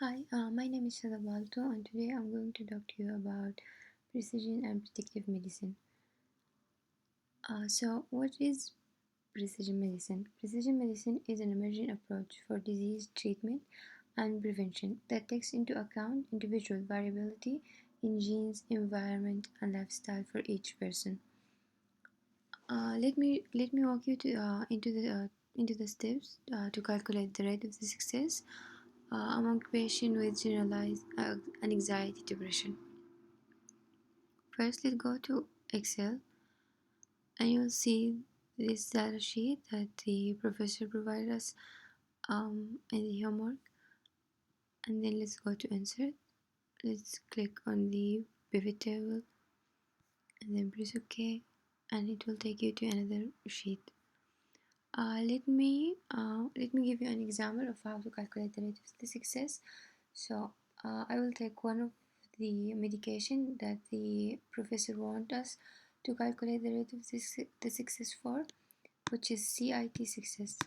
Hi, my name is Shatha Balto, and today I'm going to talk to you about precision and predictive medicine. What is precision medicine? Precision medicine is an emerging approach for disease treatment and prevention that takes into account individual variability in genes, environment, and lifestyle for each person. Let me walk you into the steps to calculate the rate of the success among patients with generalized anxiety depression. First, let's go to Excel and you'll see this data sheet that the professor provided us in the homework. And then let's go to Insert. Let's click on the pivot table and then press OK, and it will take you to another sheet. Let me give you an example of how to calculate the rate of the success. I will take one of the medication that the professor wants us to calculate the rate of the success for, which is CIT success.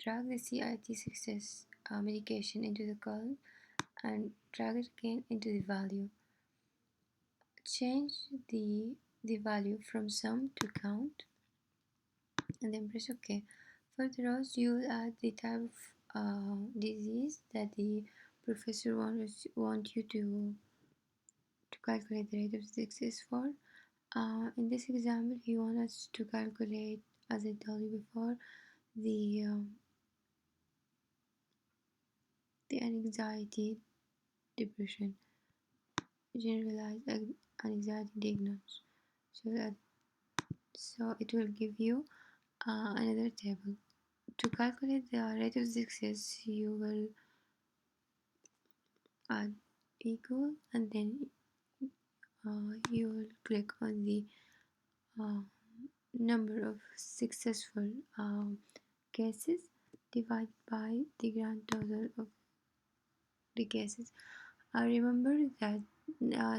Drag the CIT success medication into the column and drag it again into the value. Change the value from sum to count and then press OK. For the rows, you will add the type of disease that the professor want you to calculate the rate of success for. In this example, he wants us to calculate, as I told you before, the anxiety depression, generalized anxiety diagnosis. So it will give you another table. To calculate the rate of success, you will add equal, and then you will click on the uh, number of successful cases divided by the grand total of the cases. Remember that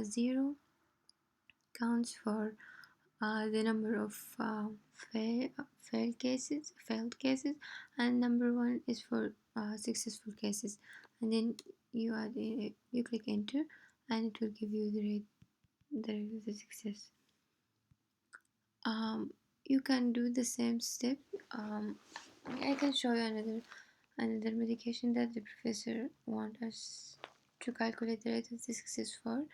0 counts for the number of failed cases, and number 1 is for successful cases. And then you click enter, and it will give you the rate of the success. You can do the same step. I can show you another medication that the professor wants us to calculate the rate of the success for,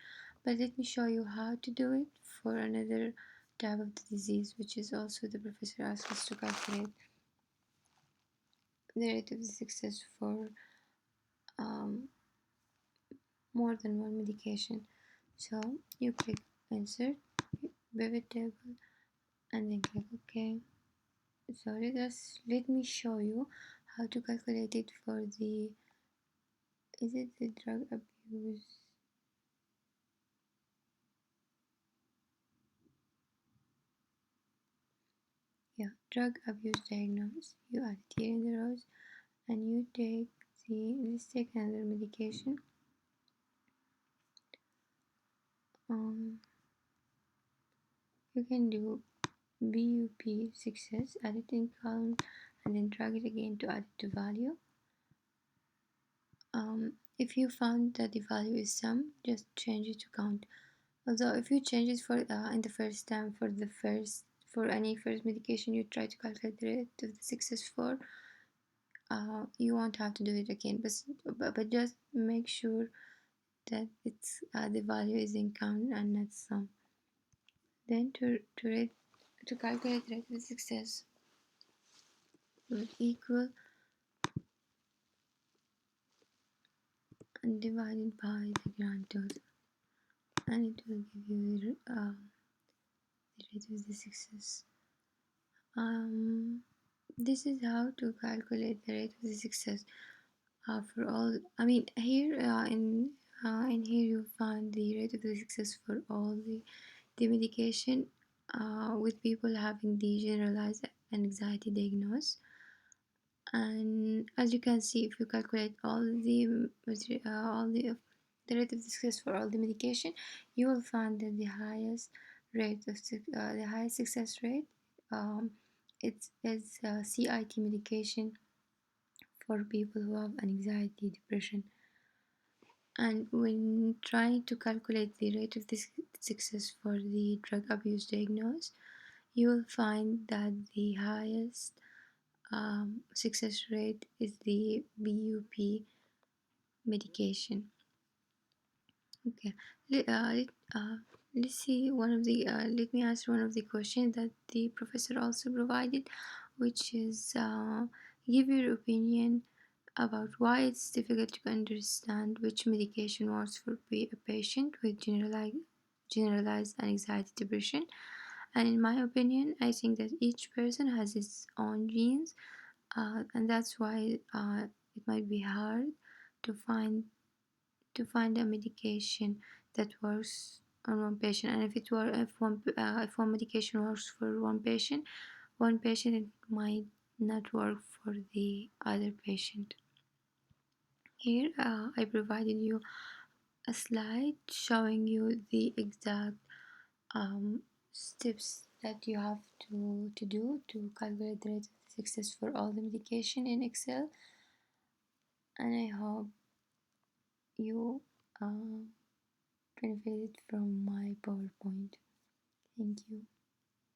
but let me show you how to do it for another type of the disease, which is also the professor asks us to calculate the rate of the success for um, more than one medication. So you click insert, pivot table, and then click OK. So let me show you how to calculate it for the drug abuse. Yeah, drug abuse diagnosis. You add it here in the rows, and you take let's take another medication. You can do BUP success, add it in column, and then drag it again to add it to value. If you found that the value is sum, just change it to count. Although if you change it for in the first time for any first medication you try to calculate the rate of the success for, you won't have to do it again. But just make sure that it's the value is in count and not sum. Then to calculate the rate of success, will equal and divided by the grand total, and it will give you the rate of the success. This is how to calculate the rate of the success for all. I mean, here in here you find the rate of the success for all the medication with people having the generalized anxiety diagnosis. And as you can see, if you calculate all the rate of success for all the medication, you will find that the highest success rate it's CIT medication for people who have anxiety depression. And when trying to calculate the rate of this success for the drug abuse diagnosis, you will find that the highest success rate is the BUP medication. Okay, let's see one of the let me answer one of the questions that the professor also provided, which is give your opinion about why it's difficult to understand which medication works for a patient with generalized anxiety depression. And in my opinion, I think that each person has its own genes, and that's why it might be hard to find a medication that works on one patient. And if one medication works for one patient, it might not work for the other patient. Here I provided you a slide showing you the exact um, steps that you have to do to calculate the rate of success for all the medication in Excel, and I hope you benefited from my PowerPoint. Thank you.